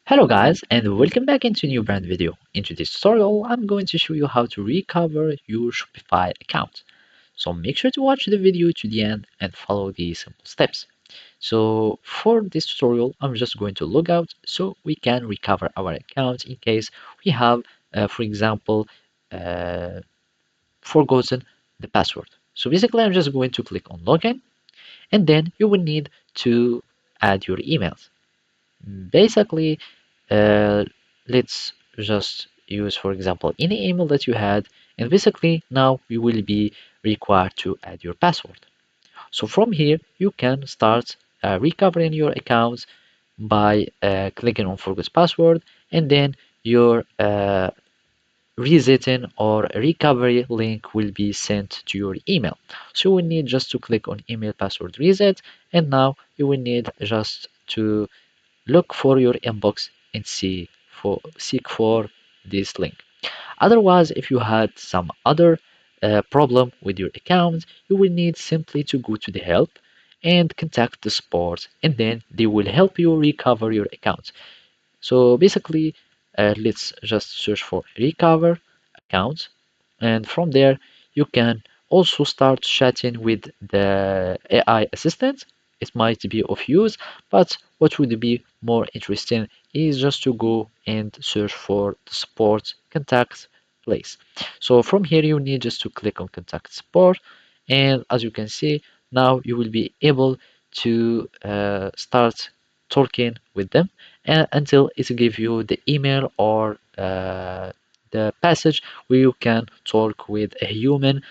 Hello guys and welcome back into a new brand video. In today's tutorial, I'm going to show you how to recover your Shopify account. So make sure to watch the video to the end and follow these simple steps. So for this tutorial, I'm just going to log out so we can recover our account in case we have, for example, uh, forgotten the password. So basically, I'm just going to click on login and then you will need to add your emails. Basically, uh, let's just use, for example, any email that you had, and basically now you will be required to add your password. So from here, you can start recovering your accounts by clicking on Forget Password, and then your resetting or recovery link will be sent to your email. So you will need just to click on Email Password Reset, and now you will need just to look for your inbox and seek for this link. Otherwise, if you had some other problem with your account, you will need simply to go to the help and contact the support, and then they will help you recover your account. So basically, let's just search for recover accounts, and from there you can also start chatting with the AI assistant. It might be of use, but what would be more interesting is just to go and search for the support contact place. So from here you need just to click on contact support, and as you can see now you will be able to start talking with them until it give you the email or the passage where you can talk with a human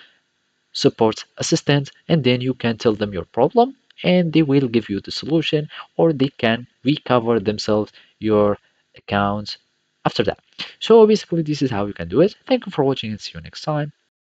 support assistant, and then you can tell them your problem and they will give you the solution, or they can recover themselves your account after that. So basically this is how you can do it. Thank you for watching and see you next time.